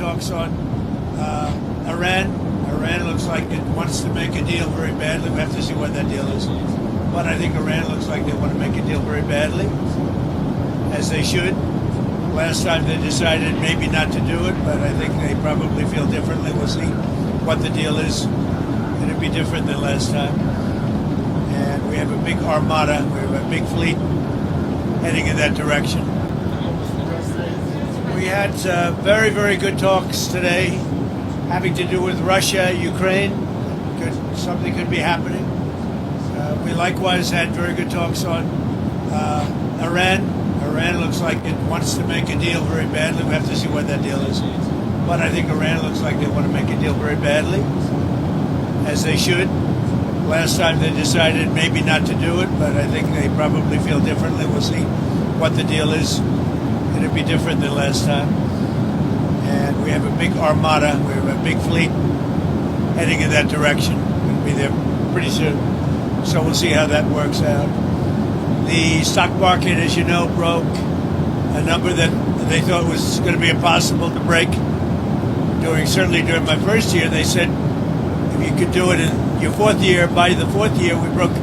talks on Iran. Iran looks like it wants to make a deal very badly. We have to see what that deal is. But I think Iran looks like they want to make a deal very badly, as they should. Last time they decided maybe not to do it, but I think they probably feel differently. We'll see what the deal is. It'll be different than last time. And we have a big armada, we have a big fleet heading in that direction. We had very, very good talks today having to do with Russia, Ukraine. Something could be happening. We likewise had very good talks on Iran. Iran looks like it wants to make a deal very badly. We have to see what that deal is. But I think Iran looks like they want to make a deal very badly, as they should. Last time they decided maybe not to do it, but I think they probably feel differently. We'll see what the deal is. It'll be different than last time. And we have a big armada, we have a big fleet heading in that direction. We'll be there pretty soon. So we'll see how that works out. The stock market, as you know, broke a number that they thought was going to be impossible to break. Certainly during my first year, they said if you could do it in your fourth year, by the fourth year, we broke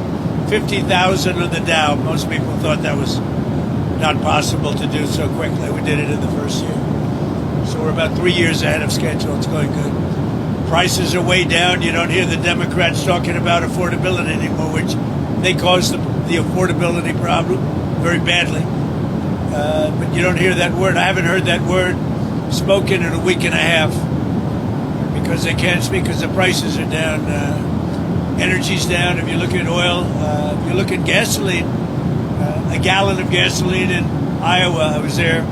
50,000 on the Dow. Most people thought that was not possible to do so quickly. We did it in the first year. So we're about 3 years ahead of schedule. It's going good. Prices are way down. You don't hear the Democrats talking about affordability anymore, which they caused the affordability problem very badly. But you don't hear that word. I haven't heard that word spoken in a week and a half because they can't speak because the prices are down. Energy's down. If you look at oil, if you look at gasoline, a gallon of gasoline in Iowa, I was there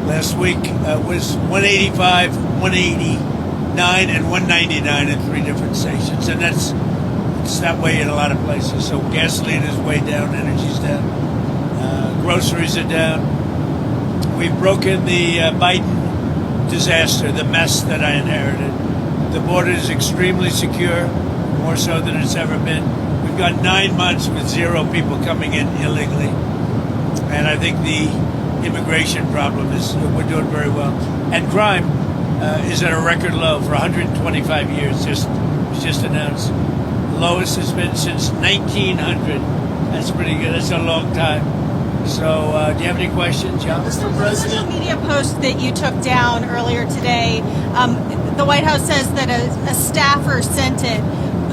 last week, was 185, 189, and 199 at 3 different stations. And it's that way in a lot of places. So gasoline is way down, energy's down, groceries are down. We've broken the Biden disaster, the mess that I inherited. The border is extremely secure, more so than it's ever been. We've got 9 months with 0 people coming in illegally. And I think the immigration problem is, we're doing very well. And crime is at a record low for 125 years, just announced. Lowest has been since 1900. That's pretty good. That's a long time. So, do you have any questions, John? Mr. President, social media post that you took down earlier today, the White House says that a staffer sent it.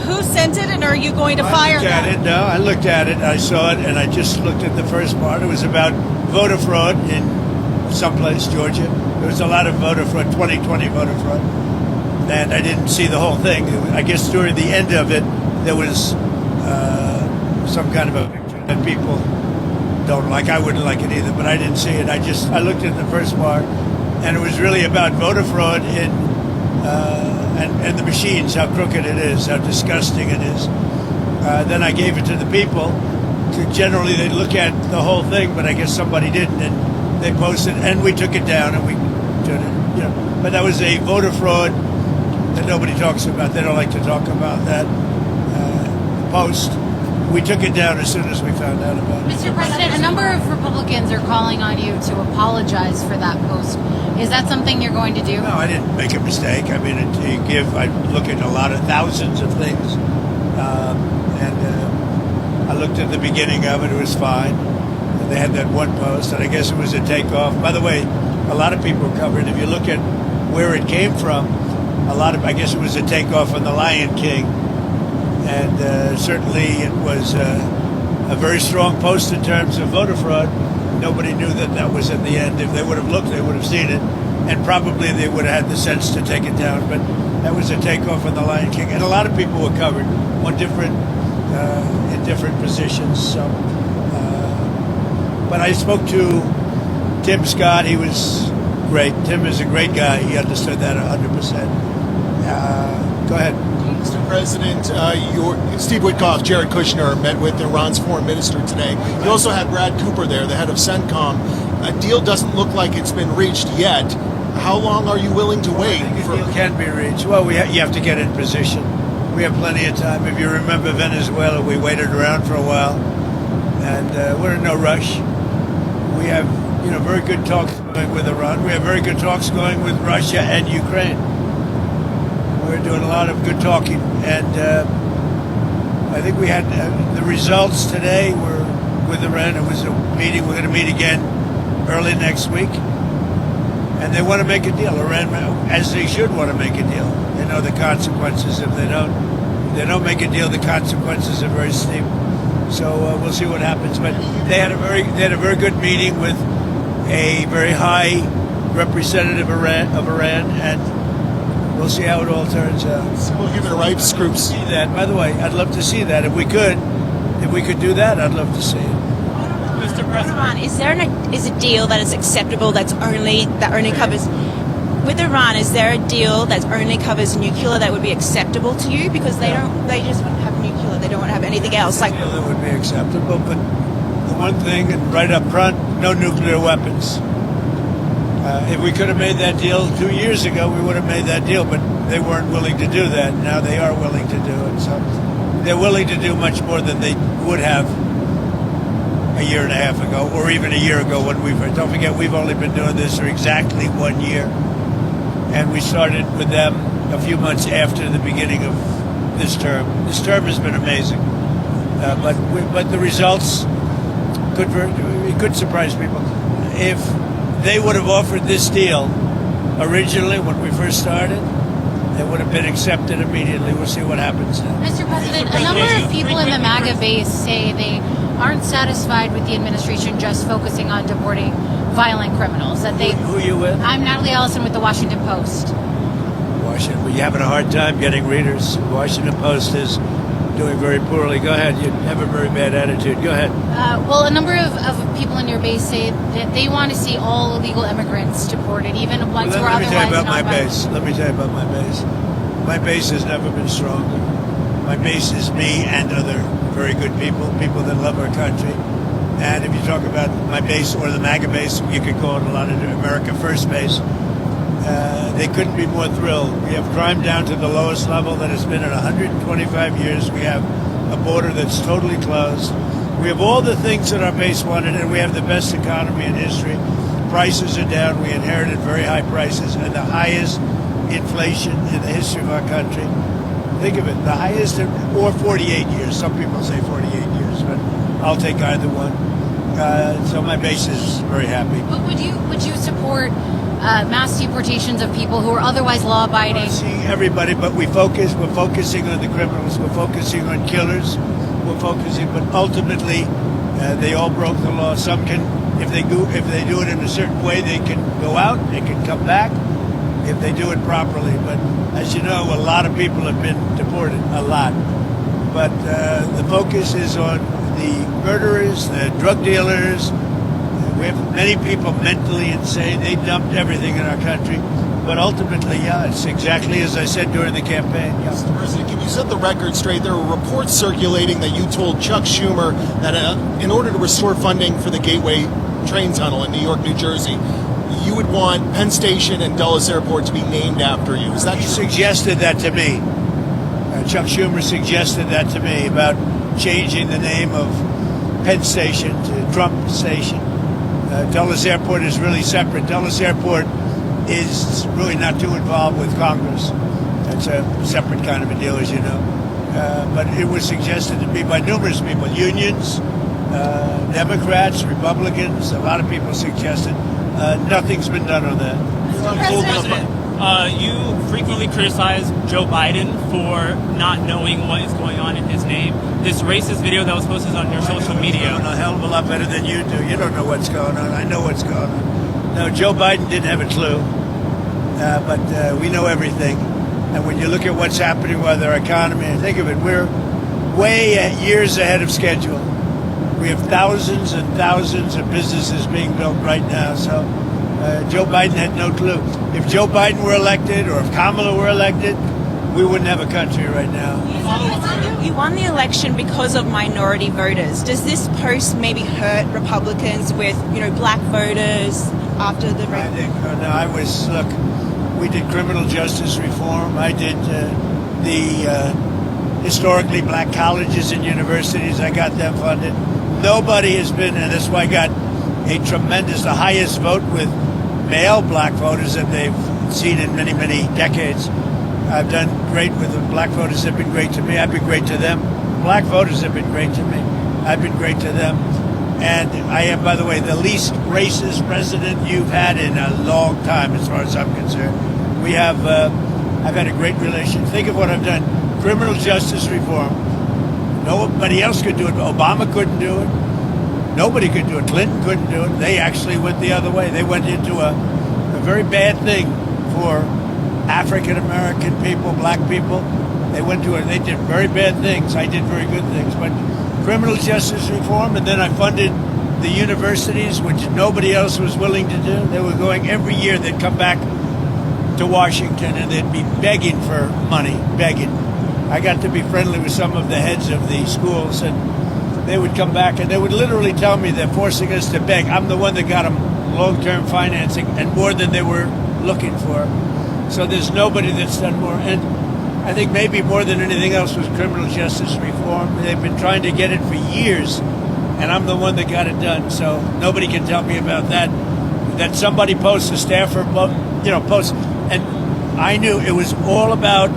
Who sent it, and are you going to fire them? No, I looked at it. I saw it, and I just looked at the first part. It was about voter fraud in someplace, Georgia. There was a lot of voter fraud, 2020 voter fraud, and I didn't see the whole thing. I guess during the end of it, there was some kind of a picture that people don't like. I wouldn't like it either, but I didn't see it. I looked at the first part, and it was really about voter fraud in and the machines, how crooked it is, how disgusting it is. Then I gave it to the people. Generally, they look at the whole thing, but I guess somebody didn't, and they posted, and we took it down, and we did it. You know, but that was a voter fraud that nobody talks about. They don't like to talk about that post. We took it down as soon as we found out about it. Mr. President, a number of Republicans are calling on you to apologize for that post. Is that something you're going to do? No, I didn't make a mistake. I mean, I look at a lot of thousands of things, and I looked at the beginning of it. It was fine. And they had that one post, and I guess it was a takeoff. By the way, a lot of people covered. If you look at where it came from, I guess it was a takeoff on the Lion King. And certainly it was a very strong post in terms of voter fraud. Nobody knew that was at the end. If they would have looked, they would have seen it. And probably they would have had the sense to take it down. But that was a takeoff on the Lion King. And a lot of people were covered on in different positions. So, but I spoke to Tim Scott. He was great. Tim is a great guy. He understood that 100%. Go ahead. Mr. President, Steve Witkoff, Jared Kushner met with Iran's foreign minister today. You also had Brad Cooper there, the head of CENTCOM. A deal doesn't look like it's been reached yet. How long are you willing to wait? I think a deal can be reached. Well, you have to get in position. We have plenty of time. If you remember Venezuela, we waited around for a while, and we're in no rush. We have, very good talks. with Iran. We have very good talks going with Russia and Ukraine. We're doing a lot of good talking, and I think we had the results today were with Iran. It was a meeting. We're going to meet again early next week, and they want to make a deal. Iran, as they should, want to make a deal. They know the consequences if they don't. If they don't make a deal, the consequences are very steep. So we'll see what happens. But they had a very good meeting with a very high representative of Iran, and we'll see how it all turns out. Civil human rights groups. See that. By the way, I'd love to see that. If we could do that, I'd love to see it. Mr. President, Iran, is a deal that is acceptable that only covers with Iran? Is there a deal that only covers nuclear that would be acceptable to you? Because they just want to have nuclear. They don't want to have anything else. Like that would be acceptable, but the one thing, and right up front, no nuclear weapons. If we could have made that deal 2 years ago, we would have made that deal, but they weren't willing to do that. Now they are willing to do it. So they're willing to do much more than they would have a year and a half ago, or even a year ago when don't forget, we've only been doing this for exactly 1 year. And we started with them a few months after the beginning of this term. This term has been amazing. But the results could surprise people. If they would have offered this deal originally when we first started, it would have been accepted immediately. We'll see what happens now. Mr. President, a number of people in the MAGA base say they aren't satisfied with the administration just focusing on deporting violent criminals. That they. Who are you with? I'm Natalie Ellison with the Washington Post. Washington, well, you're having a hard time getting readers. Washington Post is doing very poorly. Go ahead. You have a very bad attitude. Go ahead. Well, a number of people in your base say that they want to see all illegal immigrants deported, even ones who are Let me tell you otherwise about my non-violent. base. Let me tell you about my base. My base has never been stronger. My base is me and other very good people that love our country. And if you talk about my base or the MAGA base, you could call it a lot of America First base. They couldn't be more thrilled. We have crime down to the lowest level that it's been in 125 years. We have a border that's totally closed. We have all the things that our base wanted, and we have the best economy in history. Prices are down. We inherited very high prices and the highest inflation in the history of our country. Think of it, the highest or 48 years. Some people say 48 years, but I'll take either one. So my base is very happy. But would you support mass deportations of people who are otherwise law-abiding? I see everybody, but we're focusing on the criminals. We're focusing on killers. We're focusing, but ultimately, they all broke the law. Some can, if they do it in a certain way, they can go out. They can come back if they do it properly. But as you know, a lot of people have been deported, a lot. But the focus is on the murderers, the drug dealers. We have many people mentally insane. They dumped everything in our country. But ultimately, yeah, it's exactly as I said during the campaign. Yeah. Mr. President, can you set the record straight? There were reports circulating that you told Chuck Schumer that in order to restore funding for the Gateway train tunnel in New York, New Jersey, you would want Penn Station and Dulles Airport to be named after you. Is that He true? suggested that to me. Chuck Schumer suggested that to me about changing the name of Penn Station to Trump Station. Dulles Airport is really separate. Dulles Airport is really not too involved with Congress. That's a separate kind of a deal, as you know. But it was suggested to me by numerous people, unions, Democrats, Republicans. A lot of people suggested. Nothing's been done on that. President, you frequently criticize Joe Biden for not knowing what is going on in his name. This racist video that was posted on your social media. I know a hell of a lot better than you do. You don't know what's going on. I know what's going on. No, Joe Biden didn't have a clue. But we know everything. And when you look at what's happening with our economy, and think of it, we're way years ahead of schedule. We have thousands and thousands of businesses being built right now. So Joe Biden had no clue. If Joe Biden were elected or if Kamala were elected, we wouldn't have a country right now. You won the election because of minority voters. Does this post maybe hurt Republicans with, black voters after the... I think, look, we did criminal justice reform. I did the historically black colleges and universities. I got them funded. Nobody has been, and that's why I got the highest vote with male black voters that they've seen in many, many decades. I've done great with the black voters. Have been great to me. I've been great to them. Black voters have been great to me. I've been great to them. And I am, by the way, the least racist president you've had in a long time, as far as I'm concerned. We have, I've had a great relation. Think of what I've done. Criminal justice reform. Nobody else could do it. Obama couldn't do it. Nobody could do it. Clinton couldn't do it. They actually went the other way. They went into a very bad thing for African American people, black people. They did very bad things. I did very good things. But criminal justice reform, and then I funded the universities, which nobody else was willing to do. They were going every year. They'd come back to Washington and they'd be begging for money, begging. I got to be friendly with some of the heads of the schools, and they would come back and they would literally tell me they're forcing us to beg. I'm the one that got them long-term financing and more than they were looking for. So there's nobody that's done more. And I think maybe more than anything else was criminal justice reform. They've been trying to get it for years, and I'm the one that got it done. So nobody can tell me about that. That somebody posts, a staffer, posts, and I knew it was all about.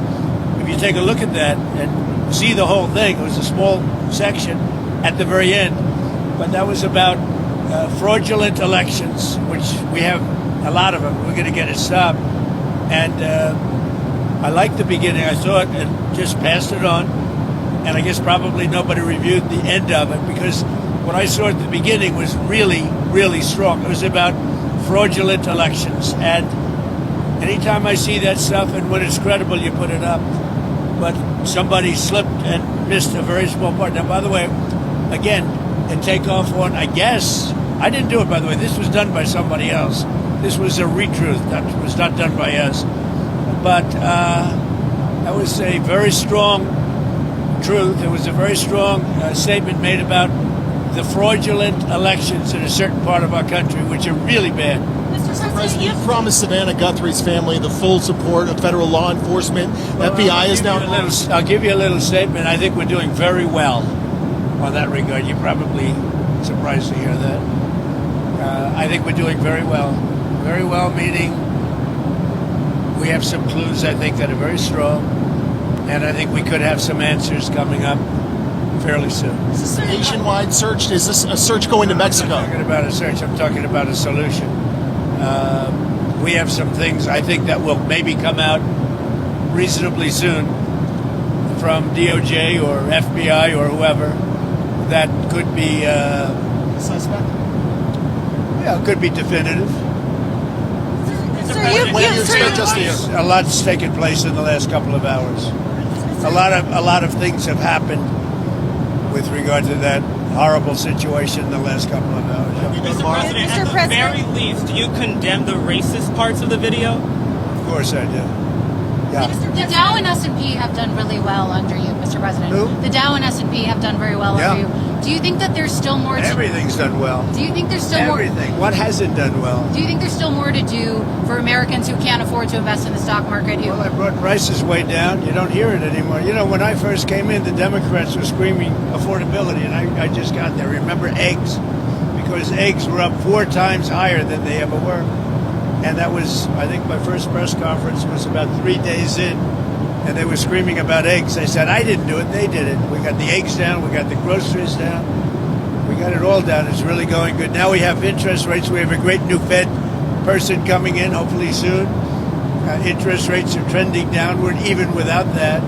If you take a look at that and see the whole thing, it was a small section at the very end, but that was about fraudulent elections, which we have a lot of them. We're going to get it stopped. And I liked the beginning. I saw it and just passed it on. And I guess probably nobody reviewed the end of it because what I saw at the beginning was really, really strong. It was about fraudulent elections. And anytime I see that stuff, and when it's credible, you put it up. But somebody slipped and missed a very small part. Now, by the way, again, a takeoff one, I guess. I didn't do it, by the way. This was done by somebody else. This was a retruth. That was not done by us. But that was a very strong truth. There was a very strong statement made about the fraudulent elections in a certain part of our country, which are really bad. Mr. President, you promised Savannah Guthrie's family the full support of federal law enforcement. FBI is now. I'll give you a little statement. I think we're doing very well on that regard. You're probably surprised to hear that. I think we're doing very well. Very well, meaning we have some clues, I think, that are very strong. And I think we could have some answers coming up fairly soon. Is this a nationwide search? Is this a search going to Mexico? I'm not talking about a search. I'm talking about a solution. We have some things I think that will maybe come out reasonably soon from DOJ or FBI or whoever that could be Suspect? Yeah, could be definitive. When do you expect us to hear? A lot's taken place in the last couple of hours. A lot of things have happened with regard to that horrible situation in the last couple of hours. Mr. President, at the very least, do you condemn the racist parts of the video? Of course I do. Yeah. The Dow and S&P have done really well under you, Mr. President. Who? The Dow and S&P have done very well under you. Do you think that there's still more to... Everything's done well. Do you think there's still more... Everything. What hasn't done well? Do you think there's still more to do for Americans who can't afford to invest in the stock market? Well, I brought prices way down. You don't hear it anymore. You know, when I first came in, the Democrats were screaming affordability, and I just got there. Remember eggs? Because eggs were up 4 times higher than they ever were. And that was, I think, my first press conference was about 3 days in, and they were screaming about eggs. I said, I didn't do it, they did it. We got the eggs down, we got the groceries down, we got it all down. It's really going good. Now we have interest rates. We have a great new Fed person coming in, hopefully soon. Interest rates are trending downward, even without that.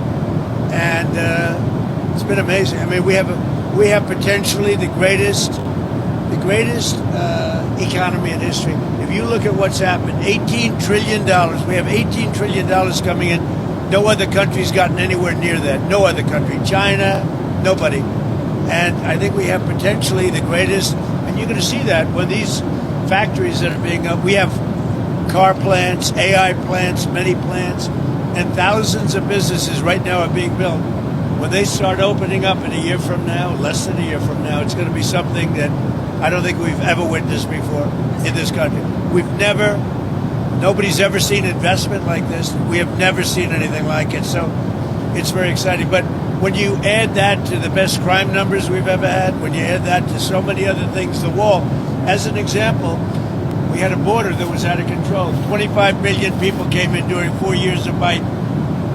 And it's been amazing. I mean, we have potentially the greatest economy in history. If you look at what's happened, $18 trillion. We have $18 trillion coming in. No other country's gotten anywhere near that. No other country. China, nobody. And I think we have potentially the greatest. And you're going to see that when these factories that are being up, we have car plants, AI plants, many plants, and thousands of businesses right now are being built. When they start opening up in a year from now, less than a year from now, it's going to be something that I don't think we've ever witnessed before in this country. Nobody's ever seen investment like this. We have never seen anything like it. So it's very exciting. But when you add that to the best crime numbers we've ever had, when you add that to so many other things, the wall, as an example, We had a border that was out of control. 25 million people came in during 4 years of Biden.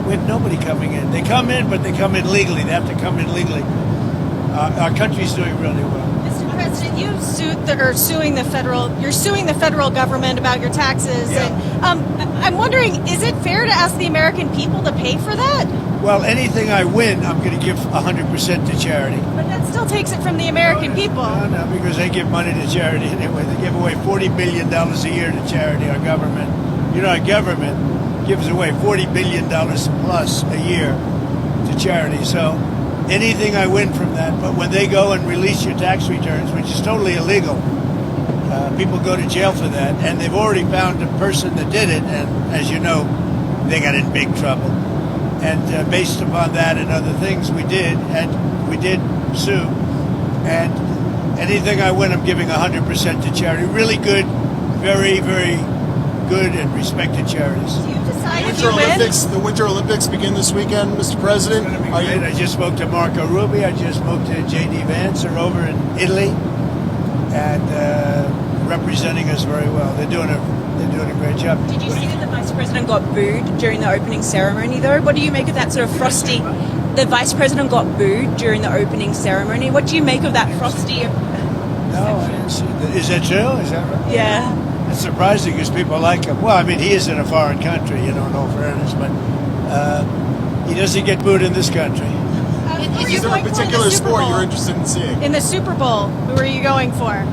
We had nobody coming in. They come in, but they come in legally. They have to come in legally. Our country's doing really well. Mr. President, you're suing the federal government about your taxes. Yeah. And, I'm wondering, is it fair to ask the American people to pay for that? Well, anything I win, I'm going to give 100% to charity. But that still takes it from the American people. No, because they give money to charity anyway. They give away $40 billion a year to charity, our government. You know, our government gives away $40 billion plus a year to charity. So anything I win from that, but when they go and release your tax returns, which is totally illegal, people go to jail for that, and they've already found a person that did it, and as you know, they got in big trouble. And based upon that and other things, we did sue, and anything I win, I'm giving 100% to charity. Really good, very, very good and respected charities. Do you decide if Winter you win? Olympics. The Winter Olympics begin this weekend, Mr. President. It's gonna be Are great. you? I just spoke to Marco Rubi. I just spoke to J.D. Vance. They're over in Italy and representing us very well. They're doing a great job. Did you see that the Vice President got booed during the opening ceremony, though? What do you make of that sort of frosty? The Vice President got booed during the opening ceremony. What do you make of that frosty? No, I didn't see that. Is that true? Is that right? Yeah. It's surprising because people like him. Well, I mean, he is in a foreign country, in all fairness, but he doesn't get booed in this country. Is there a particular sport you're interested in seeing? In the Super Bowl, who are you going for?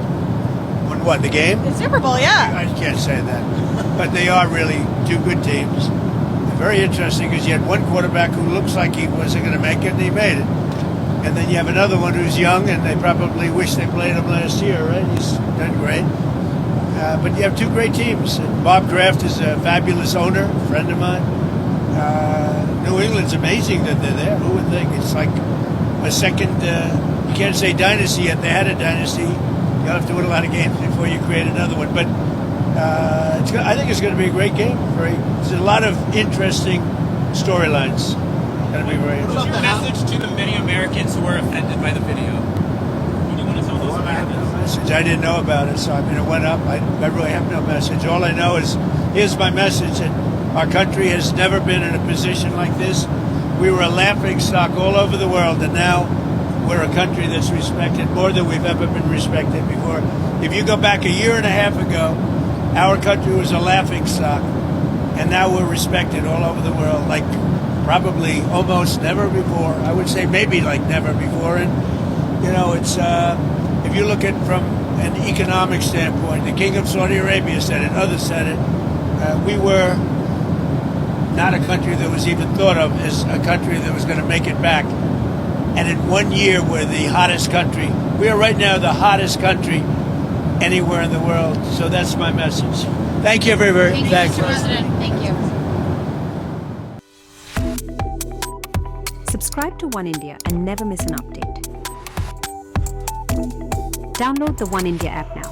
What, the game? The Super Bowl, yeah. I can't say that. But they are really two good teams. Very interesting because you had one quarterback who looks like he wasn't going to make it, and he made it. And then you have another one who's young, and they probably wish they played him last year, right? He's done great. But you have two great teams. And Bob Kraft is a fabulous owner, a friend of mine. New England's amazing that they're there. Who would think? It's like a second, you can't say dynasty yet. They had a dynasty. You'll have to win a lot of games before you create another one. But I think it's going to be a great game. There's a lot of interesting storylines. Going to be very What's interesting. your message to the many Americans who were offended by the video? What do you want to tell those Americans? Message. I didn't know about it, so I mean, it went up. I really have no message. All I know is, here's my message: that our country has never been in a position like this. We were a laughing stock all over the world, and now we're a country that's respected more than we've ever been respected before. If you go back a year and a half ago, our country was a laughing stock, and now we're respected all over the world, like probably almost never before. I would say maybe like never before. And you know, it's if you look at it from an economic standpoint, the King of Saudi Arabia said it, others said it. We were not a country that was even thought of as a country that was going to make it back. And in 1 year, we're the hottest country. We are right now the hottest country anywhere in the world. So that's my message. Thank you very much. Thank you, Thanks. Mr. President. Thank you. Subscribe to One India and never miss an update. Download the One India app now.